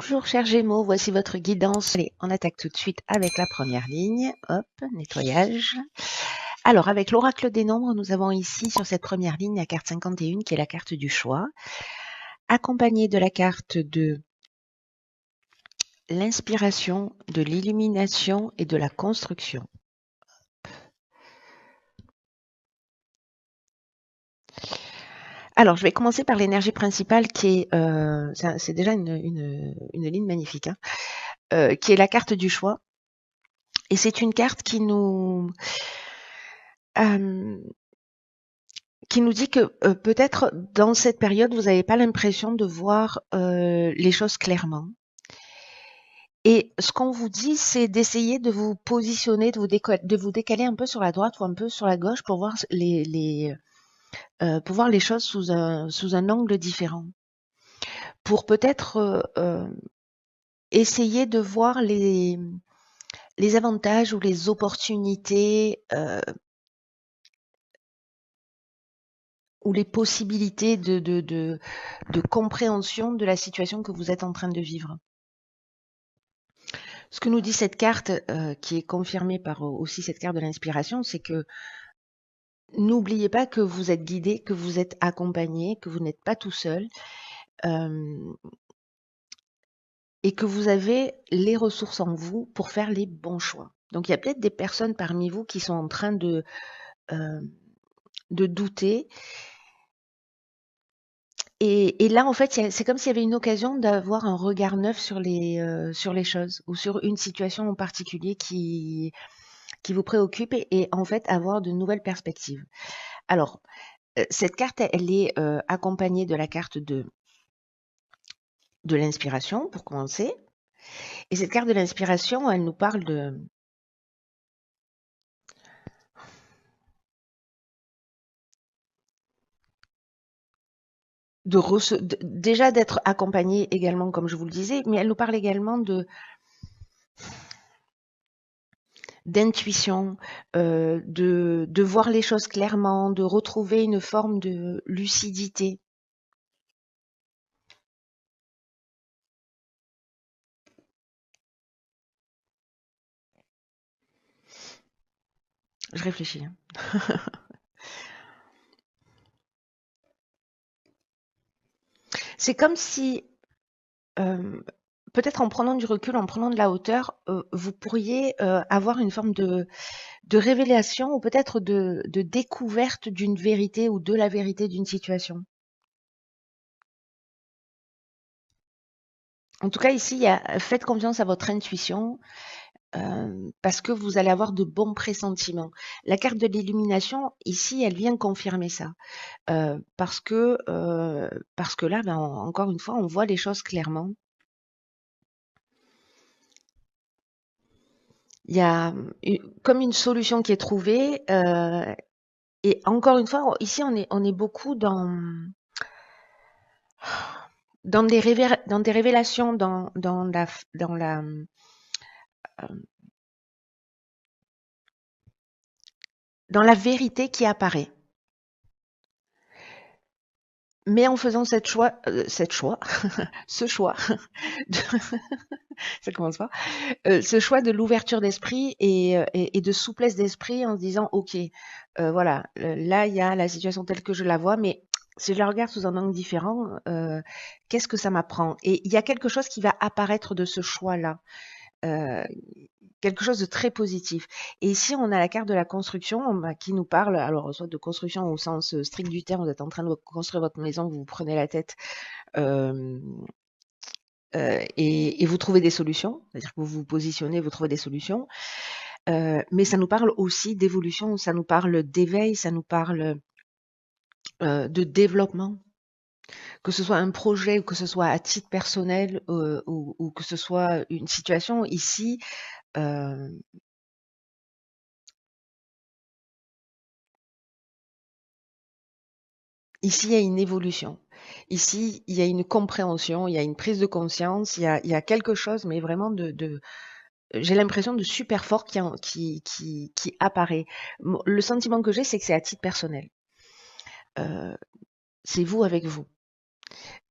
Bonjour chers Gémeaux, voici votre guidance. Allez, on attaque tout de suite avec la première ligne. Hop, nettoyage. Alors, avec l'oracle des nombres, nous avons ici sur cette première ligne la carte 51 qui est la carte du choix, accompagnée de la carte de l'inspiration, de l'illumination et de la construction. Alors, je vais commencer par l'énergie principale qui est, c'est déjà une ligne magnifique, hein, qui est la carte du choix. Et c'est une carte qui nous dit que peut-être dans cette période, vous n'avez pas l'impression de voir les choses clairement. Et ce qu'on vous dit, c'est d'essayer de vous positionner, de vous décaler un peu sur la droite ou un peu sur la gauche pour voir pour voir les choses sous un angle différent. Pour peut-être essayer de voir les avantages ou les opportunités ou les possibilités de compréhension de la situation que vous êtes en train de vivre. Ce que nous dit cette carte, qui est confirmée par aussi cette carte de l'inspiration, c'est que n'oubliez pas que vous êtes guidé, que vous êtes accompagné, que vous n'êtes pas tout seul, et que vous avez les ressources en vous pour faire les bons choix. Donc il y a peut-être des personnes parmi vous qui sont en train de douter. Et là, en fait, c'est comme s'il y avait une occasion d'avoir un regard neuf sur les choses ou sur une situation en particulier qui vous préoccupe et en fait avoir de nouvelles perspectives. Alors, cette carte, elle est accompagnée de la carte de l'inspiration, pour commencer. Et cette carte de l'inspiration, elle nous parle déjà d'être accompagné également, comme je vous le disais, mais elle nous parle également d'intuition, de voir les choses clairement, de retrouver une forme de lucidité. Je réfléchis. C'est comme si, peut-être en prenant du recul, en prenant de la hauteur, vous pourriez avoir une forme de révélation ou peut-être de découverte d'une vérité ou de la vérité d'une situation. En tout cas, ici, faites confiance à votre intuition parce que vous allez avoir de bons pressentiments. La carte de l'illumination, ici, elle vient confirmer ça. Parce que là, ben, encore une fois, on voit les choses clairement. Il y a comme une solution qui est trouvée. Et encore une fois, ici, on est beaucoup dans des révélations, dans la vérité qui apparaît. Mais en faisant ce choix, de ça commence pas, ce choix de l'ouverture d'esprit et de souplesse d'esprit en se disant: «OK, voilà, là, il y a la situation telle que je la vois, mais si je la regarde sous un angle différent, qu'est-ce que ça m'apprend?» Et il y a quelque chose qui va apparaître de ce choix-là, heu, quelque chose de très positif. Et ici, on a la carte de la construction, bah, qui nous parle, alors soit de construction au sens strict du terme, vous êtes en train de construire votre maison, vous vous prenez la tête, et vous trouvez des solutions, c'est-à-dire que vous vous positionnez, vous trouvez des solutions. Mais ça nous parle aussi d'évolution, ça nous parle d'éveil, ça nous parle de développement. Que ce soit un projet ou que ce soit à titre personnel ou que ce soit une situation, ici, ici, il y a une évolution. Ici, il y a une compréhension, il y a une prise de conscience, il y a quelque chose, mais vraiment j'ai l'impression de super fort qui apparaît. Le sentiment que j'ai, c'est que c'est à titre personnel. C'est vous avec vous.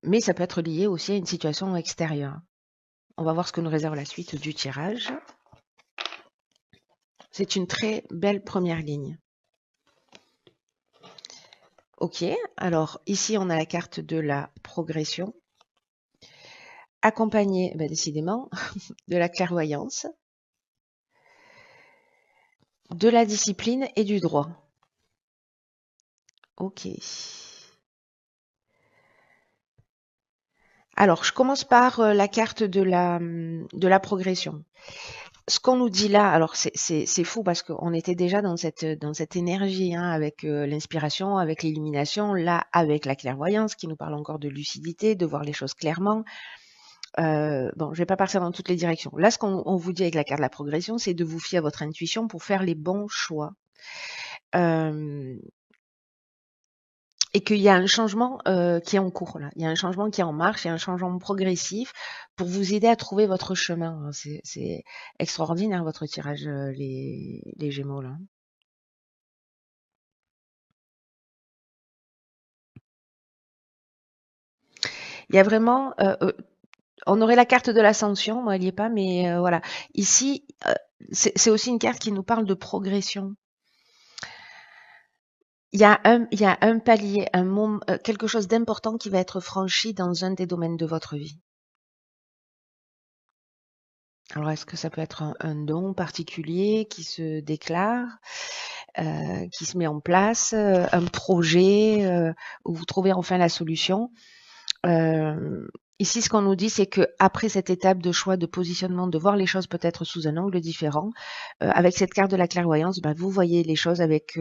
Mais ça peut être lié aussi à une situation extérieure. On va voir ce que nous réserve la suite du tirage. C'est une très belle première ligne. Ok, alors ici on a la carte de la progression, accompagnée décidément de la clairvoyance, de la discipline et du droit. Ok. Alors, je commence par la carte de la progression. Ce qu'on nous dit là, alors c'est fou parce qu'on était déjà dans cette énergie, hein, avec l'inspiration, avec l'illumination, là avec la clairvoyance qui nous parle encore de lucidité, de voir les choses clairement. Bon, je vais pas partir dans toutes les directions. Là, ce qu'on vous dit avec la carte de la progression, c'est de vous fier à votre intuition pour faire les bons choix. Et qu'il y a un changement qui est en cours là. Il y a un changement qui est en marche, il y a un changement progressif pour vous aider à trouver votre chemin. C'est extraordinaire votre tirage, les Gémeaux là. Il y a vraiment, on aurait la carte de l'ascension, moi elle n'y est pas, mais voilà. Ici, c'est aussi une carte qui nous parle de progression. Il y a un palier, quelque chose d'important qui va être franchi dans un des domaines de votre vie. Alors, est-ce que ça peut être un don particulier qui se déclare, qui se met en place, un projet où vous trouvez enfin la solution? Ici, ce qu'on nous dit, c'est que après cette étape de choix, de positionnement, de voir les choses peut-être sous un angle différent, avec cette carte de la clairvoyance, vous voyez les choses avec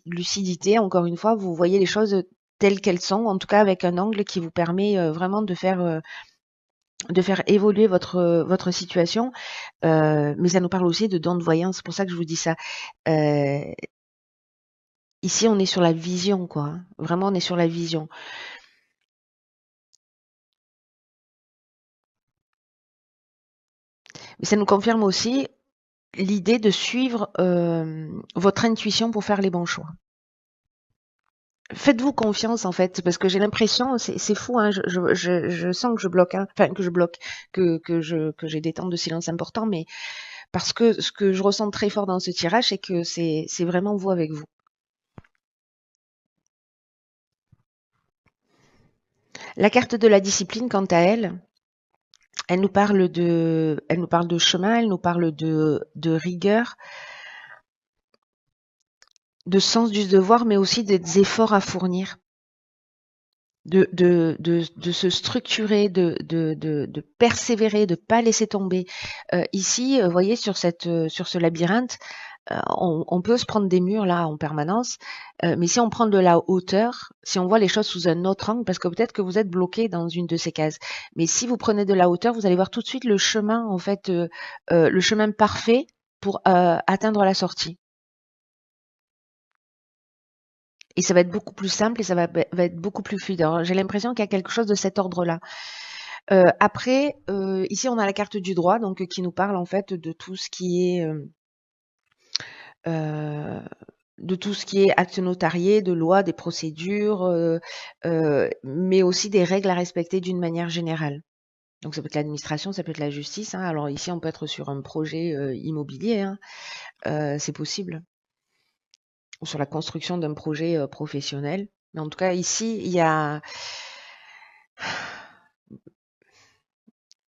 lucidité. Encore une fois, vous voyez les choses telles qu'elles sont, en tout cas avec un angle qui vous permet vraiment de faire évoluer votre situation, mais ça nous parle aussi de dons de voyance, c'est pour ça que je vous dis ça. Ici, on est sur la vision, quoi. Hein. Vraiment, on est sur la vision. Mais ça nous confirme aussi l'idée de suivre votre intuition pour faire les bons choix. Faites-vous confiance en fait, parce que j'ai l'impression, c'est fou, hein, je sens que je bloque, hein, enfin que je bloque, que j'ai des temps de silence importants, mais parce que ce que je ressens très fort dans ce tirage, c'est que c'est vraiment vous avec vous. La carte de la discipline, quant à elle, elle nous parle de chemin, elle nous parle de rigueur, de sens du devoir, mais aussi des efforts à fournir, de se structurer, de persévérer, de pas laisser tomber. Ici, vous voyez, sur ce labyrinthe, on peut se prendre des murs là en permanence, mais si on prend de la hauteur, si on voit les choses sous un autre angle, parce que peut-être que vous êtes bloqué dans une de ces cases, mais si vous prenez de la hauteur, vous allez voir tout de suite le chemin, en fait, le chemin parfait pour atteindre la sortie. Et ça va être beaucoup plus simple et ça va être beaucoup plus fluide. Alors, j'ai l'impression qu'il y a quelque chose de cet ordre-là. Après, ici, on a la carte du droit, donc qui nous parle en fait de tout ce qui est acte notarié, de loi, des procédures, mais aussi des règles à respecter d'une manière générale. Donc ça peut être l'administration, ça peut être la justice. Hein. Alors ici, on peut être sur un projet immobilier, hein. C'est possible, ou sur la construction d'un projet professionnel. Mais en tout cas, ici, il y a,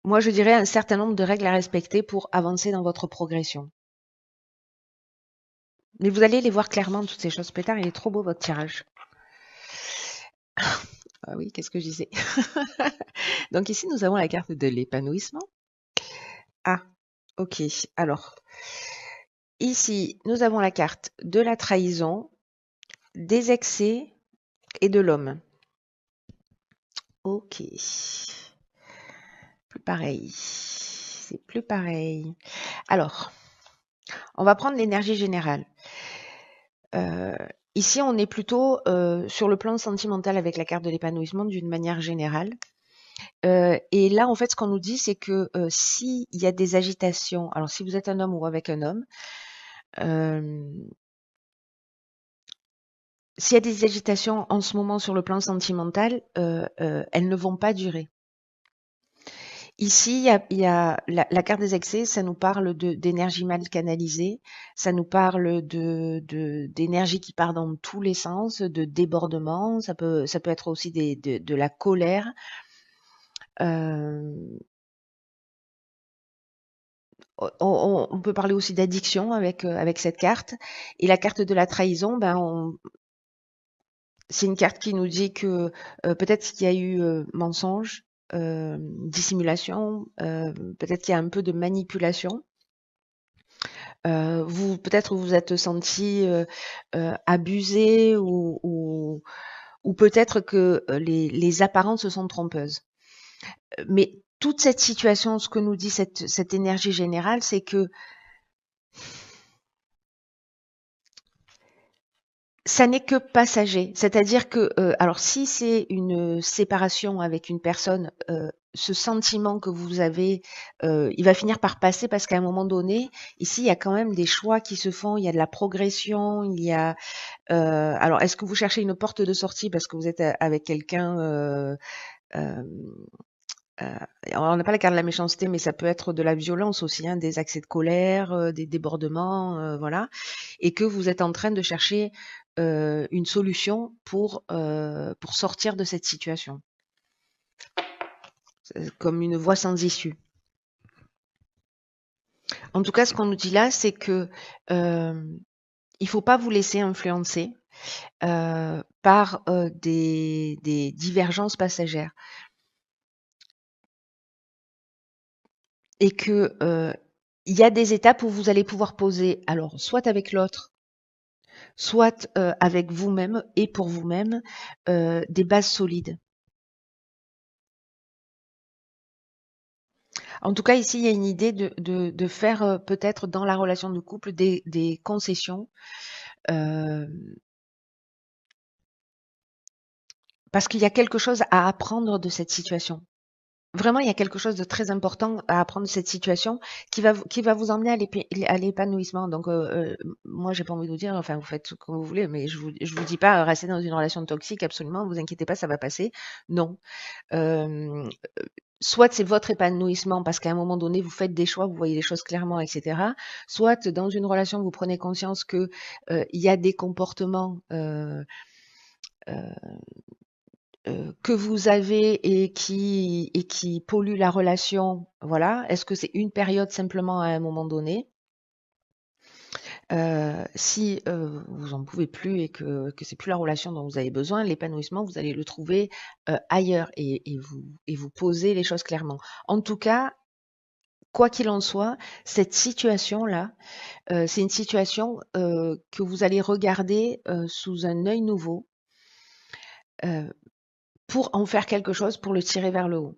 moi je dirais, un certain nombre de règles à respecter pour avancer dans votre progression. Mais vous allez les voir clairement, toutes ces choses. Pétard, il est trop beau votre tirage. Ah oui, qu'est-ce que je disais? Donc ici, nous avons la carte de l'épanouissement. Ah, ok. Alors, ici, nous avons la carte de la trahison, des excès et de l'homme. Ok. Plus pareil. C'est plus pareil. Alors, on va prendre l'énergie générale. Ici, on est plutôt sur le plan sentimental avec la carte de l'épanouissement d'une manière générale. Et là, en fait, ce qu'on nous dit, c'est que s'il y a des agitations, alors si vous êtes un homme ou avec un homme, s'il y a des agitations en ce moment sur le plan sentimental, elles ne vont pas durer. Ici, il y a la carte des excès, ça nous parle d'énergie mal canalisée, ça nous parle d'énergie qui part dans tous les sens, de débordement, ça peut être aussi de la colère. Euh, on peut parler aussi d'addiction avec cette carte. Et la carte de la trahison, ben c'est une carte qui nous dit que peut-être qu'il y a eu mensonge, dissimulation, peut-être qu'il y a un peu de manipulation. Vous peut-être vous êtes senti abusé ou peut-être que les apparences sont trompeuses. Mais toute cette situation, ce que nous dit cette énergie générale, c'est que ça n'est que passager. C'est-à-dire que, alors si c'est une séparation avec une personne, ce sentiment que vous avez, il va finir par passer parce qu'à un moment donné, ici, il y a quand même des choix qui se font, il y a de la progression, il y a, alors est-ce que vous cherchez une porte de sortie parce que vous êtes avec quelqu'un, hem, heu, on n'a pas la carte de la méchanceté, mais ça peut être de la violence aussi, hein, des accès de colère, des débordements, voilà, et que vous êtes en train de chercher une solution pour sortir de cette situation, comme une voie sans issue. En tout cas, ce qu'on nous dit là, c'est que il faut pas vous laisser influencer par des divergences passagères et que il y a des étapes où vous allez pouvoir poser, alors soit avec l'autre, soit avec vous-même et pour vous-même, des bases solides. En tout cas, ici, il y a une idée de faire peut-être dans la relation de couple des concessions, euh, parce qu'il y a quelque chose à apprendre de cette situation. Vraiment, il y a quelque chose de très important à apprendre de cette situation qui va vous emmener à l'épanouissement. Donc, moi, j'ai pas envie de vous dire, enfin, vous faites comme vous voulez, mais je vous dis pas, restez dans une relation toxique, absolument, vous inquiétez pas, ça va passer. Non. Euh, Soit c'est votre épanouissement parce qu'à un moment donné, vous faites des choix, vous voyez les choses clairement, etc. Soit dans une relation, vous prenez conscience que il y a des comportements euh, que vous avez et qui polluent la relation. Voilà. Est-ce que c'est une période simplement à un moment donné? Si vous en pouvez plus et que c'est plus la relation dont vous avez besoin, l'épanouissement, vous allez le trouver ailleurs et vous poser les choses clairement. En tout cas, quoi qu'il en soit, cette situation-là, c'est une situation que vous allez regarder sous un œil nouveau euh, pour en faire quelque chose, pour le tirer vers le haut.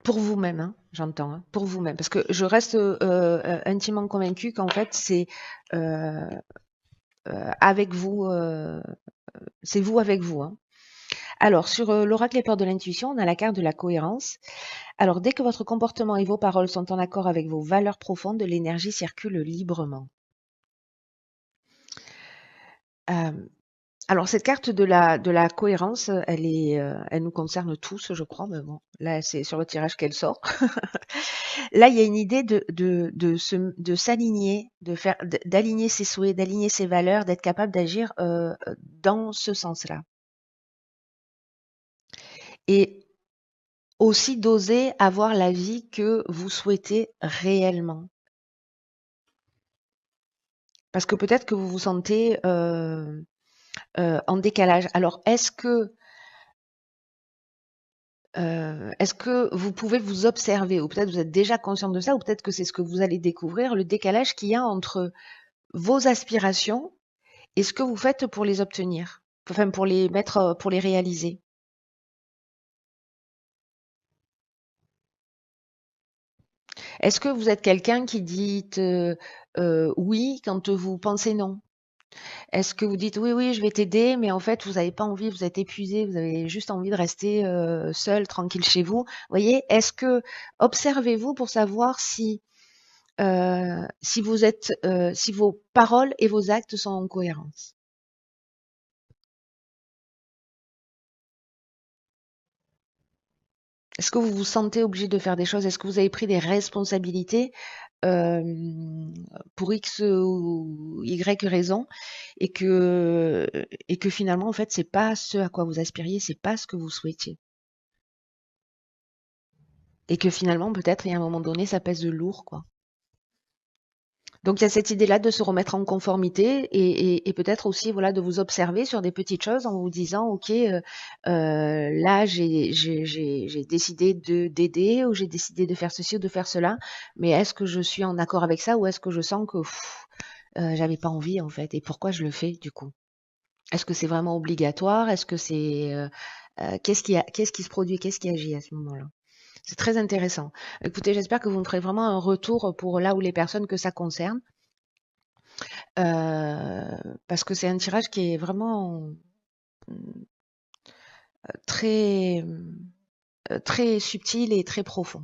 Pour vous-même, hein, j'entends, hein, pour vous-même. Parce que je reste intimement convaincue qu'en fait, euh, avec vous, c'est vous avec vous. Hein. Alors, sur l'oracle et peurs de l'intuition, on a la carte de la cohérence. Alors, dès que votre comportement et vos paroles sont en accord avec vos valeurs profondes, l'énergie circule librement. Euh, Alors cette carte de la cohérence, elle nous concerne tous, je crois, mais bon, là c'est sur le tirage qu'elle sort. Là, il y a une idée de s'aligner, d'aligner ses souhaits, d'aligner ses valeurs, d'être capable d'agir dans ce sens-là. Et aussi d'oser avoir la vie que vous souhaitez réellement. Parce que peut-être que vous vous sentez en décalage. Alors, est-ce que vous pouvez vous observer, ou peut-être vous êtes déjà conscient de ça, ou peut-être que c'est ce que vous allez découvrir, le décalage qu'il y a entre vos aspirations et ce que vous faites pour les obtenir, enfin pour les mettre, pour les réaliser. Est-ce que vous êtes quelqu'un qui dit oui quand vous pensez non? Est-ce que vous dites oui, oui, je vais t'aider, mais en fait vous n'avez pas envie, vous êtes épuisé, vous avez juste envie de rester seul, tranquille chez vous? Vous voyez, observez-vous pour savoir si vos paroles et vos actes sont en cohérence. Est-ce que vous vous sentez obligé de faire des choses? Est-ce que vous avez pris des responsabilités pour X ou Y raison et que finalement en fait c'est pas ce à quoi vous aspiriez, c'est pas ce que vous souhaitiez et que finalement peut-être il y a un moment donné ça pèse lourd quoi. Donc il y a cette idée-là de se remettre en conformité et peut-être aussi voilà de vous observer sur des petites choses en vous disant ok là j'ai décidé de d'aider ou j'ai décidé de faire ceci ou de faire cela, mais est-ce que je suis en accord avec ça ou est-ce que je sens que j'avais pas envie en fait et pourquoi je le fais du coup? Est-ce que c'est vraiment obligatoire? Est-ce que c'est qu'est-ce qui se produit? Qu'est-ce qui agit à ce moment-là? C'est très intéressant. Écoutez, j'espère que vous me ferez vraiment un retour pour là où les personnes que ça concerne. Parce que c'est un tirage qui est vraiment très, très subtil et très profond.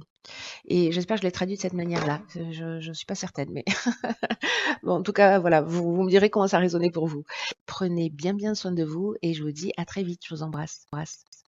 Et j'espère que je l'ai traduit de cette manière-là. Je suis pas certaine, mais bon, en tout cas, voilà, vous me direz comment ça a résonné pour vous. Prenez bien soin de vous et je vous dis à très vite. Je vous embrasse.